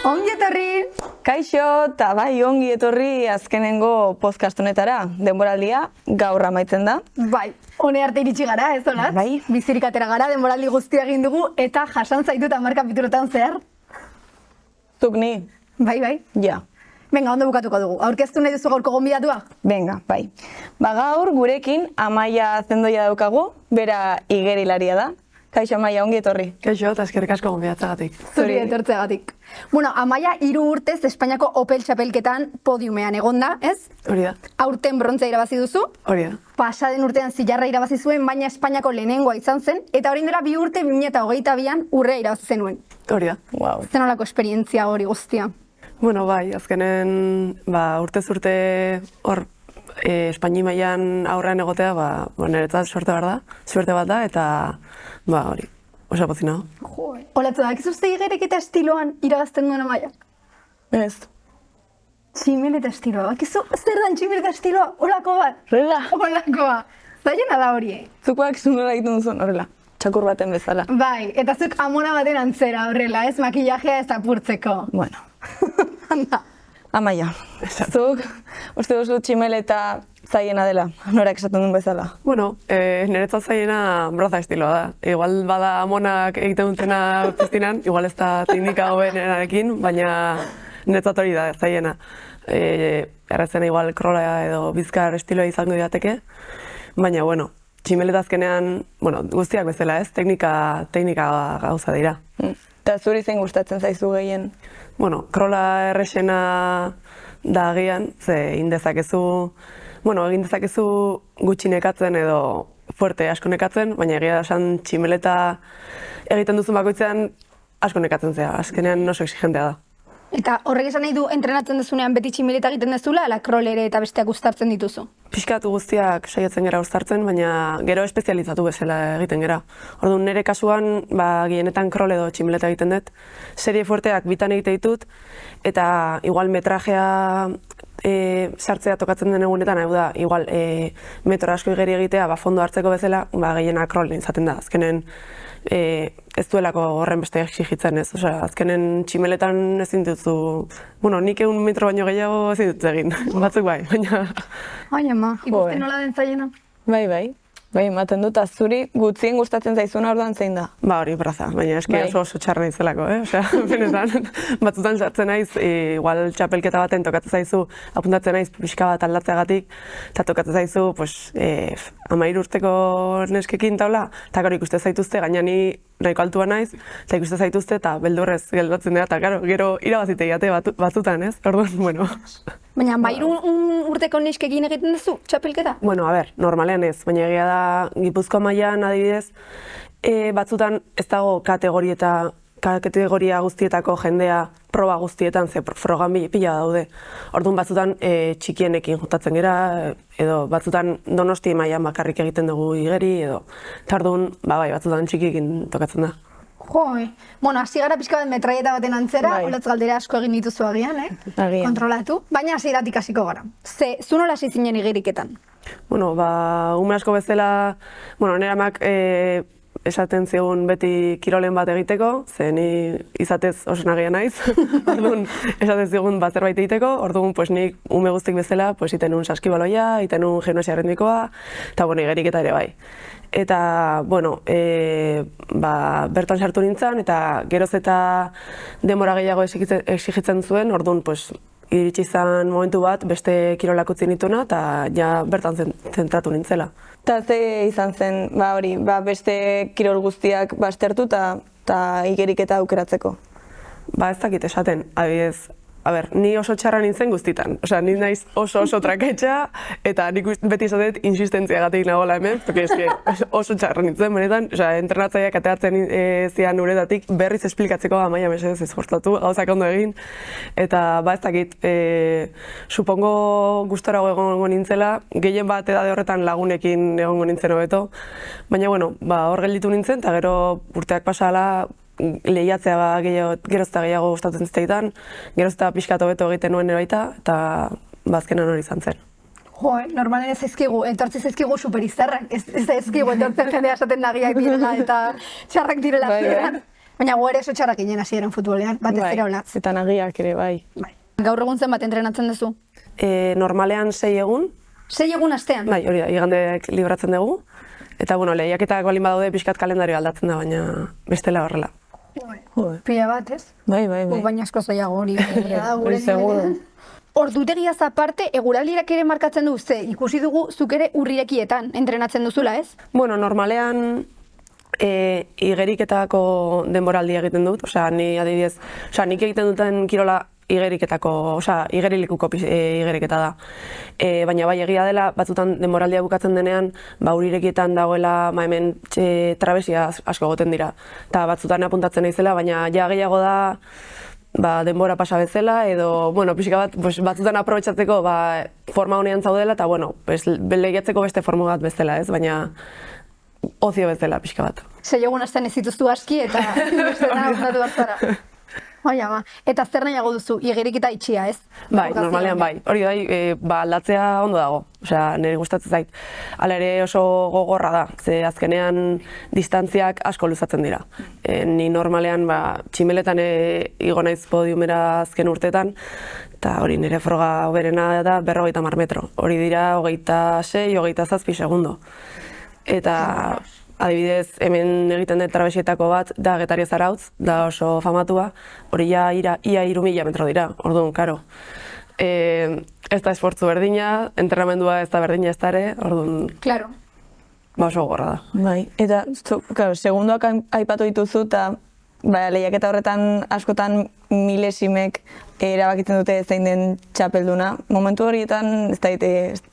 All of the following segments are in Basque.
Ongi etorri! Kaixo, eta bai ongi etorri azkenengo podcast honetara. Denboraldia gaur amaitzen da. Bai, hone arte iritsi gara, ez olat? Bai. Bizirik atera gara, denboraldi guztia egin dugu, eta jasan zaitut 10 kapitulotan zehar. Zuk ni? Bai. Ja. Venga, ondo bukatuko dugu. Aurkeztu nahi duzu gaurko gonbidatua? Venga, bai. Gaur gurekin Amaia Zendoia daukagu, bera igerilaria da. Kaixo Amaia, ongi etorri. Kaixo, eta eskerrik asko gonbidatzagatik. Zuri etortzeagatik. Bueno, Amaia 3 urtez Espainiako Opel txapelketan podiumean egonda, ez? Hori da. Aurten brontzea irabazi duzu. Hori da. Pasaden urtean zilarra irabazi zuen, baina Espainiako lehenengoa izan zen, eta orain dela 2 urte 2022an urrea irabazi zenuen. Hori da. Wow. Zer nolako esperientzia hori guztia? Bueno, bai, azkenen urtez urte hor Espaini mailan aurrean egotea, niretzat suerte bat da, eta hori, oso pozik nago. Jo, olatzu da, ekizuzte igerek eta estiloan irabazten duen Amaia? Ez. Tximeleta estiloa, ekizu zer dan tximeleta estiloa? Olako bat? Horrela. Olakoa. Zaiena da hori, Zukoak zunora egiten duzun, horrela. Txakur baten bezala. Bai, eta zuk amona baten antzera horrela, ez makillajea ez apurtzeko. Bueno. Anda. Amaia, zuk uste duzu tximeleta zaiena dela, norak esaten duen bezala. Bueno, niretzat zaiena braza estiloa da. Igual bada amonak egiten dutena piztinan, igual ez da teknika hobenarekin, baina niretzat hori da zaiena. Errazena igual krola edo bizkar estiloa izango didateke, baina bueno, tximeleta azkenean, guztiak bezala ez, teknika gauza dira. Eta zuri zein gustatzen zaizu gehien? Bueno, krola errexena da agian, ze egin dezakezu gutxi nekatzen edo fuerte asko nekatzen, baina egia da esan tximeleta egiten duzun bakoitzean asko nekatzen zea, azkenean oso exigentea da. Eta horrek esan nahi du entrenatzen dezunean beti tximeleta egiten dezula, ala krolere eta besteak uztartzen dituzu? Pixkatu guztiak saiatzen gera uztartzen, baina gero espezializatu bezala egiten gera. Orduan nire kasuan, gehienetan krol edo tximeleta egiten dut. Serie fuerteak bitan egite ditut, eta igual metrajea sartzea tokatzen den egunetan, hau da, igual metro asko igeri egitea, fondo hartzeko bezala, gehiena krol izaten da. Azkenen ez duelako horren beste exigitzen ez. Osea, azkenen tximeletan ezin duzu, nik 1 metro baino gehiago ezin dut egin, batzuk bai, baina... Ai, ama, ikusten nola den zaiena? Bai, ematen dut, zuri gutzien gustatzen zaizuna orduan zein da? Hori braza, baina eski oso txarra naizelako, Osea, benetan, batzutan sartzen naiz, igual txapelketa baten tokatzen zaizu, apuntatzen naiz pixka bat aldatzeagatik, eta tokatzen zaizu, 13 urteko neskekin taula, eta gero ikuste zaituzte, gaina ni nahiko altua naiz, eta ikuste zaituzte, eta beldurrez geldatzen dira, eta gero irabazite jate batzutan, ez? Orduan, bueno. Baina, 3 urteko neskekin egiten duzu, txapelketa? Bueno, normalean ez, baina egia da Gipuzkoa mailan adibidez, batzutan ez dago kategoria guztietako jendea proba guztietan, ze frogan pila daude. Orduan batzutan txikienekin juntatzen gera, edo batzutan Donosti mailan bakarrik egiten dugu igeri, edo. Eta orduan, batzutan txikiekin tokatzen da. Joi, hasi gara pixka bat metraieta baten antzera, olatz galdera asko egin dituzu agian, Agian. Kontrolatu, baina hasieratik hasiko gara. Zu nola hasi zinen igeriketan? Ume asko bezala, nire amak esaten zigun beti kirolen bat egiteko, ze ni izatez oso nagia naiz, orduan esaten zigun bat zerbait egiteko, orduan nik ume guztik bezala iten un saskibaloia, iten un gimnasia erritmikoa, eta igeriketa ere bai. Eta, bertan sartu nintzen, eta geroz eta denbora gehiago exigitzen zuen, orduan, iritsi izan momentu bat, beste kirolak utzi nituna, eta ja bertan zentratu nintzela. Eta ze izan zen, beste kirol guztiak baztertu eta igeriketa aukeratzeko? Ez dakit esaten, adibidez, ni oso txarra nintzen guztitan. Osea, ni naiz oso traketxa, eta nik beti esatet insistentziagatik nagoela hemen, oso txarra nintzen, benetan, entrenatzaileak ateratzen zian uretatik berriz esplikatzeko Amaia mesedez esfortzatu, gauzak ondo egin, eta ez dakit, supongo gustarago egongo nintzela, gehien bat edade horretan lagunekin egongo nintzen hobeto, baina, hor gelditu nintzen, eta gero urteak pasala, lehiatzea gerozta gehiago gustatzen zitaitan, gerozta pixkat hobeto egiten nuen baita, eta azkenan hori izan zen. Normalen ez ezkigu, entortzi ezkigu superizarrak, ez ezkigu entortzen jendea esaten nagiak direla eta txarrak direla ziren. Baina gu ere oso txarrak ginen hasieran futbolean, batez ere olatz. Eta nagiak ere, bai. Gaur egun zenbat entrenatzen duzu? Normalean 6 egun, 6 egun astean? bai, hori da, igandeak libratzen dugu. Eta, bueno, lehiaketak balin badaude pixkat kalendario aldatzen da, baina bestela horrela. Pila bat, ez? Bai. Baina asko zailago hori. Hori seguro. Ordutegiaz aparte, eguraldiak ere markatzen du, ze ikusi dugu zuk ere urrirekietan entrenatzen duzula, ez? Bueno, normalean igeriketako denboraldia egiten dut, osea, ni adibidez, osea, nik egiten duten kirola igeriketako, osea, igerilekuko igeriketa da. Baina bai egia dela, batzutan denboraldia bukatzen denean, urirekietan dagoela, hemen trabesia asko goten dira. Eta batzutan apuntatzen naizela, baina ja gehiago da, denbora pasa bezala, edo, bueno, pixka bat, batzutan aprobetxatzeko, forma honean zaudela, eta, bueno, lehiatzeko beste forma bat bezala, ez? Baina ozio bezala, pixka bat. 6 egun astean ez dituztu aski, eta beste dena aurratu hartzara. Baina, eta zer nahiago duzu, igeriketa itxia, ez? Bai, normalean bai. Hori da, aldatzea ondo dago. Osea, niri gustatzen zait. Hala ere oso gogorra da, ze azkenean distantziak asko luzatzen dira. Ni normalean, tximeletan igo naiz podiumera azken urteetan, eta hori nire froga berena da 50 metro. Hori dira 26, 27 segundo. Eta adibidez, hemen egiten dut trabesietako bat, da Getaria Zarautz, da oso famatua, hori ia 3000 metro dira, orduan, karo. Ez da esfortzu berdina, entrenamendua ez da berdina ez dare, orduan, Claro. Oso gogorra da. Bai, eta, segundoak aipatu dituzu, eta lehiaketa horretan askotan milesimek erabakitzen dute zein den txapelduna. Momentu horietan, ez da,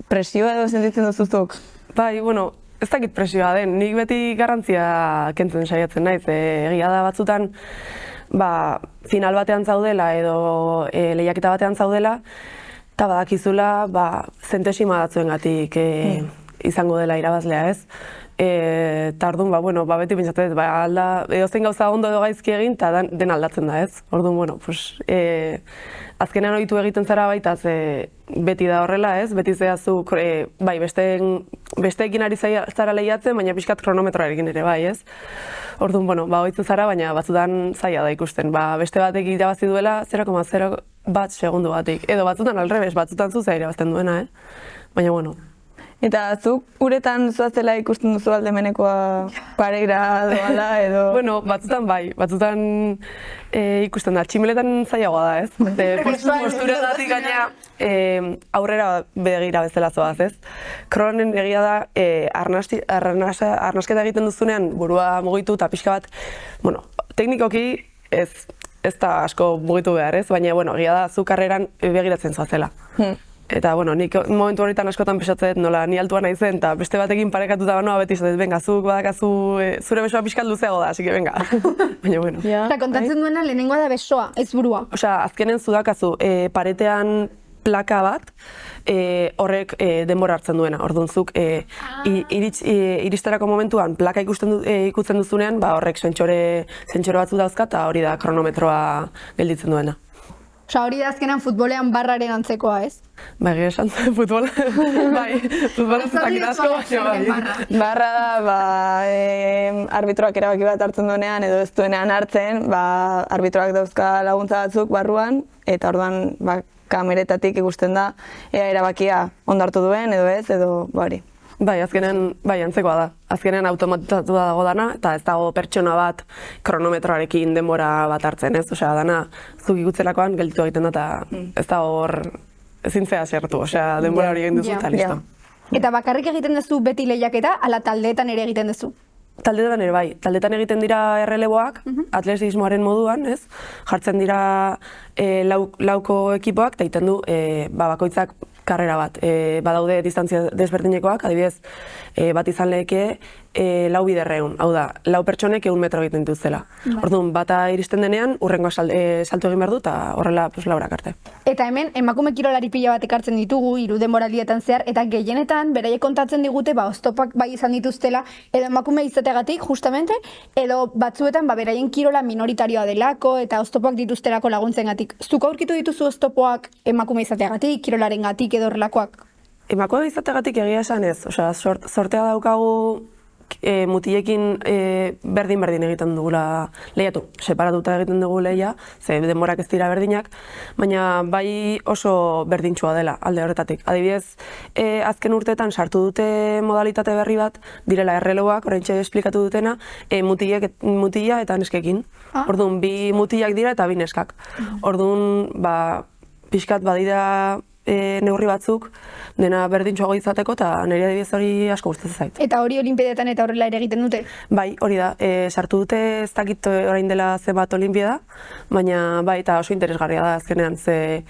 presioa edo sentitzen duzuzuk? Bai, bueno, ez dakit presioa den, nik beti garrantzia kentzen saiatzen naiz. Egia da batzutan, final batean zaudela edo lehiaketa batean zaudela, eta badakizula zentesima batzuengatik izango dela irabazlea, ez? Eta orduan, beti pentsatzen dut, edozein gauza ondo edo gaizki egin, eta den aldatzen da, ez? Orduan, azkenean ohitu egiten zara baita, beti da horrela, ez? Beti zehazuk, besteekin ari zara lehiatzen, baina pixkat kronometroarekin ere, bai, ez? Orduan, ohitzen zara, baina batzutan zaila da ikusten. Beste batek irabazi duela 0,01 segundu batik. Edo batzutan alrebes, batzutan zuzea irabazten duena, baina, bueno. Eta zuk uretan zoazela ikusten duzu aldemenekoa pareira doala edo... Bueno, batzutan bai, batzutan ikusten da, tximeletan zailagoa da, ez? Posturagatik gaina aurrera begira bezala zoaz, ez? Kronen egia da, arnasketa egiten duzunean burua mugitu eta pixka bat, bueno, teknikoki ez da asko mugitu behar, ez? Baina, bueno, egia da, zu karreran begiratzen zoazela. Eta, bueno, nik momentu horretan askotan pesatzen nola, ni altua naizen, eta beste batekin parekatuta banoa beti izatez, venga, zuk badakazu, zure besoa pixkat luzeago da, así que venga. Baina, bueno. Eta kontatzen duena lehenengoa da besoa, ez burua. Osea, azkenen zudakazu, paretean plaka bat, horrek denbora hartzen duena. Orduan zuk, iristerako momentuan plaka ikutzen duzunean, horrek sentsore batzu dauzka, eta hori da kronometroa gelditzen duena. Osa, hori da azkenan futbolean barraren antzekoa, ez? Bai, gira esan futbol. Bai, futbol ez dakit asko, baina bai. Barra da, arbitroak erabaki bat hartzen duenean edo ez duenean hartzen, arbitroak dauzka laguntza batzuk barruan, eta orduan kameretatik ikusten da ea erabakia ondartu duen edo ez, edo hori. Bai, azkenen, antzekoa da. Azkenen automatizatu dago dana, eta ez dago pertsona bat kronometroarekin denbora bat hartzen, ez? Osea, dana zuk ikutzelakoan gelditu egiten da, eta ez dago hor ezin zea zertu, osea, denbora hori egin duzu, eta listo. Eta bakarrik egiten duzu beti lehiaketa, ala taldeetan ere egiten duzu? Taldeetan ere bai, taldeetan egiten dira erreleboak, atletismoaren moduan, ez? Jartzen dira lauko ekipoak, eta egiten du bakoitzak karrera bat. Badaude distantzia desberdinekoak, adibidez, bat izan leheke 4 biderreun, hau da, 4 pertsonek 1 metro egiten dituzela. Orduan, bata iristen denean, hurrengo salto egin behar du, eta horrela 4 arte. Eta hemen, emakume kirolari pila bat ekartzen ditugu, 3 denboraldietan zehar, eta gehienetan, beraiek kontatzen digute, oztopak bai izan dituztela, edo emakume izateagatik, justamente, edo batzuetan, beraien kirola minoritarioa delako, eta oztopak dituztelako laguntzengatik. Zuk aurkitu dituzu oztopoak emakume izateagatik, kirolarengatik edo horrelakoak? Emakume izateagatik egia esan ez, osea, sortea daukagu mutilekin berdin egiten dugula lehiatu, separatuta egiten dugu lehia, ze denborak ez dira berdinak, baina bai oso berdintxua dela alde horretatik. Adibidez, azken urteetan sartu dute modalitate berri bat, direla erreloak, oraintxe esplikatu dutena, mutila eta neskekin. Orduan, bi mutilak dira eta bi neskak. Orduan, pixkat badira neurri batzuk, dena berdintxoago izateko, eta nire adibidez hori asko gustatzen zait. Eta hori olimpiadetan eta horrela ere egiten dute? Bai, hori da. Sartu dute ez dakit orain dela zenbat olimpiada, baina bai, eta oso interesgarria da azkenean, ze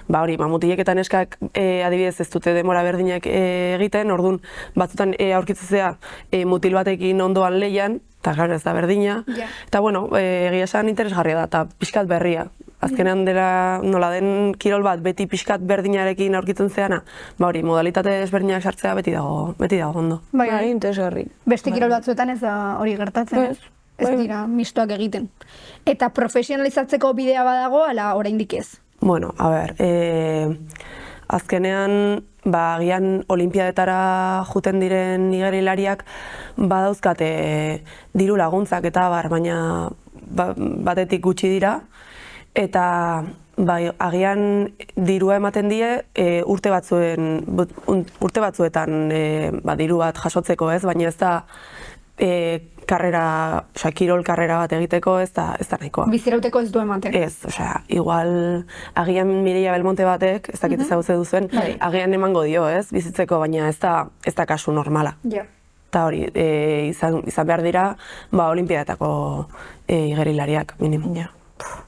hori, mutilek eta neskak adibidez ez dute denbora berdinak egiten, orduan batzutan aurkitzea mutil batekin ondoan lehian, eta gara ez da berdina, eta bueno, egia esan interesgarria da, eta pixkat berria. Azkenean dela nola den kirol bat beti pixkat berdinarekin aurkitzen zeana, hori, modalitate desberdinak sartzea beti dago ondo. Bai, interesgarri. Beste kirol batzuetan ez da hori gertatzen, ez dira mistoak egiten. Eta profesionalizatzeko bidea badago, ala oraindik ez? Bueno, a ber, azkenean, agian olimpiadetara juten diren igerilariak badauzkate diru laguntzak eta baina batetik gutxi dira, eta agian dirua ematen die urte batzuetan diru bat jasotzeko, ez, baina ez da kirol karrera bat egiteko ez da nahikoa. Bizirauteko ez du ematen? Ez, igual agian Mireia Belmonte batek, ez dakit ezagutzen duzuen, agian emango dio, ez, bizitzeko, baina ez da kasu normala. Eta hori, izan behar dira, olimpiadetako igerilariak, minimo.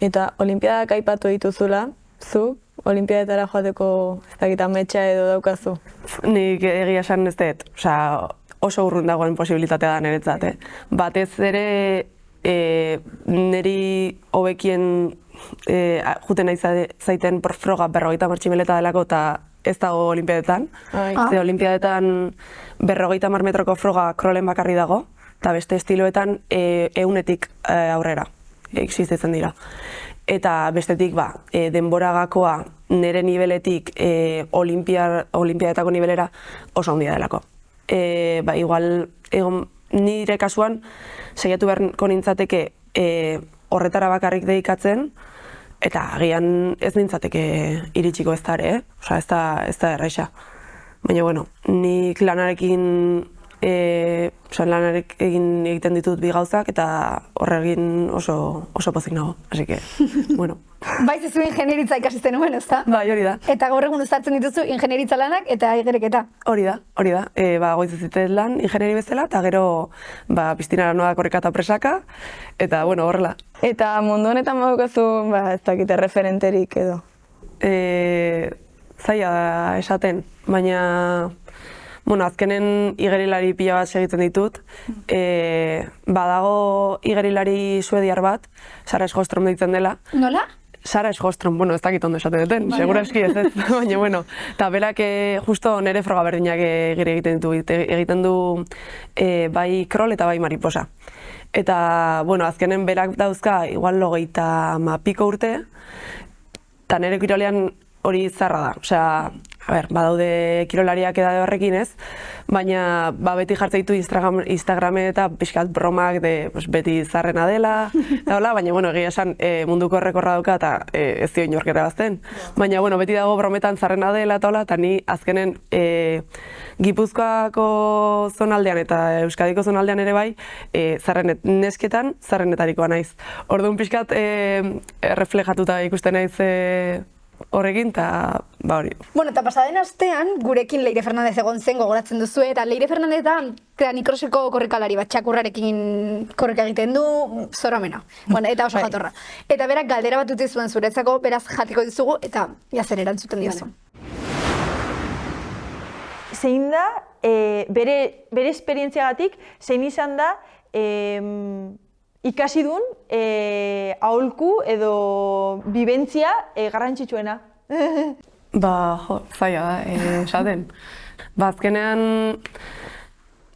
Eta olimpiadak aipatu dituzula, zu, olimpiadetara joateko ez dakit ametsa edo daukazu? Nik egia esan ez dut, oso urrun dagoen posibilitatea da niretzat. Batez ere, niri hobekien juten nahi zaiten froga 50 tximeleta delako eta ez dago olimpiadetan. Ze olimpiadetan 50 metroko froga krolen bakarri dago, eta beste estiloetan 100-etik aurrera existitzen dira. Eta bestetik denbora gakoa nire niveletik olimpiadetako nivelera oso handia delako. Igual nire kasuan saiatu beharko nintzateke horretara bakarrik dedikatzen, eta agian ez nintzateke iritsiko ez da ere, ez da erraixa. Baina, bueno, nik lanarekin egiten ditut bi gauzak eta horregin oso pozik nago, así que, bueno. Baiz zu ingenieritza ikasisten nuen, ezta? Bai, hori da. Eta gaur egun uztartzen dituzu ingenieritza lanak eta igereketa? Hori da. Goiz ez lan ingenieri bezala, eta gero piztinara noa korrika eta presaka, eta bueno, horrela. Eta mundu honetan badukazu, ez dakite referenterik edo? Zaila da esaten, baina azkenen igerilari pila bat segitzen ditut. Badago igerilari suediar bat, Sara Sjöström deitzen dela. Nola? Sara Sjöström, bueno, ez dakit ondo esaten duten, segura eski ez, baina, bueno, eta berak justo nire froga berdinak egiten du bai krol eta bai mariposa. Eta, bueno, azkenen berak dauzka igual 30 urte, eta nire kirolean hori zarra da, osea, badaude kirolariak edade horrekin ez, baina beti jartzen ditu Instagrame eta pixkat bromak beti zarrena dela, baina egia esan munduko errekorra dauka eta ez dio inork irabazten. Baina beti dago brometan zarrena dela eta ni azkenen Gipuzkoako zonaldean eta Euskadiko zonaldean ere bai, nesketan zarrenetarikoa naiz. Orduan pixkat reflejatuta ikusten naiz horrekin, eta hori. Bueno, eta pasaden astean, gurekin Leire Fernandez egon zen gogoratzen duzu, eta Leire Fernandez da Nikroseko korrikalari bat, txakurrarekin korrika egiten du, zoramena. Eta oso jatorra. Eta berak galdera bat utzi zuen zuretzako, beraz jatiko dizugu, eta jazen erantzuten diozu. Zein da, bere esperientziagatik, zein izan da, ikasi duen aholku edo bibentzia garrantzitsuena. Zaila da, esaten. Azkenean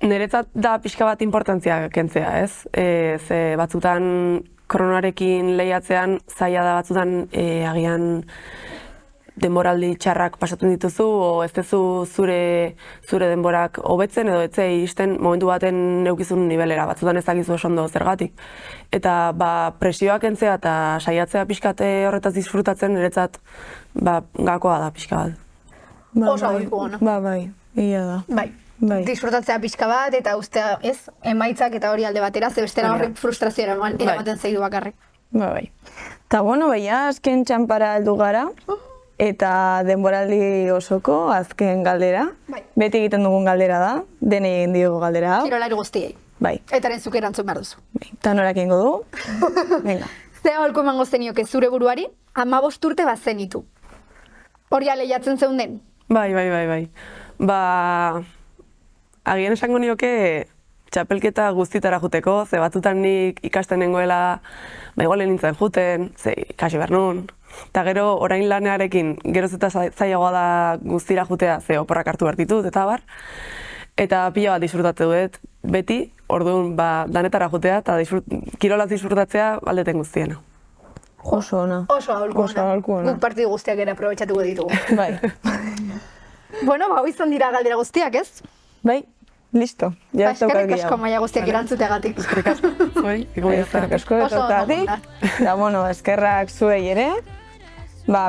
niretzat da pixka bat importantzia kentzea, ez? Ze batzutan kronoarekin lehiatzean zaila da batzutan agian denboraldi txarrak pasatzen dituzu, o ez duzu zure denborak hobetzen edo etzei iristen momentu baten eukizun nivelera, batzutan ez dakizu oso ondo zergatik. Eta presioak entzea eta saiatzea pixkate horretaz disfrutatzen niretzat gakoa da pixka bat. Oso aholku ona. Bai, ia da. Bai. Bai. Disfrutatzea pixka bat eta ustea, ez, emaitzak eta hori alde batera, ze bestela horrek frustrazioa eramaten zaidu bakarrik. Bai. Ta bueno, baina azken txanpara heldu gara, eta denboraldi osoko azken galdera. Bai. Beti egiten dugun galdera da, denei egin diogu galdera hau. Kirolari guztiei. Bai. Eta zuk erantzun behar duzu. Eta norak egingo du? Venga. Ze aholku emango zenioke zure buruari, 15 urte bazenitu. Hori lehiatzen zeunden? Bai. Agian esango nioke txapelketa guztitara juteko, ze batzutan nik ikasten nengoela, igual nintzen juten, ze ikasi behar nun. Eta gero orain lanearekin geroz eta zailagoa da guztira jutea, ze oporrak hartu behar ditut, eta bar. Eta pila bat disfrutatu dut, beti, orduan danetara jutea, eta kirolaz disfrutatzea aldeten guztiena. Oso ona. Oso aholku ona. Guk partidu guztiak ere aprobetxatuko ditugu. Bai. Bueno, hau izan dira galdera guztiak, ez? Bai, listo. Ja Eskerrik asko Maia guztiak erantzuteagatik. Eskerrik asko etortzeagatik. Da, bueno, eskerrak zuei ere.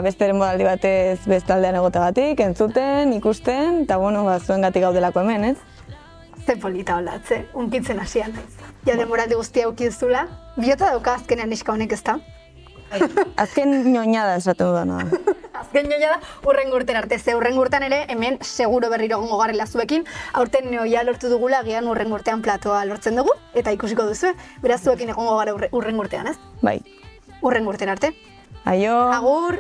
Beste denboraldi batez beste aldean egoteagatik, entzuten, ikusten, eta bueno, zuengatik gaudelako hemen, ez? Ze polita holatze, unkitzen hasian naiz. Ja denboraldi guztia ukizula, bihota dauka azkenean neska honek, ezta? Azken ñoñada esaten dudana. Azken ñoñada urrengo urten arte, ze urrengo urtean ere hemen seguro berriro egongo garela zuekin, aurten neoia lortu dugula, agian urrengo urtean platoa lortzen dugu, eta ikusiko duzue, beraz zuekin egongo gara urrengo urtean, ez? Bai. Urrengo urten arte. Aio. Agur.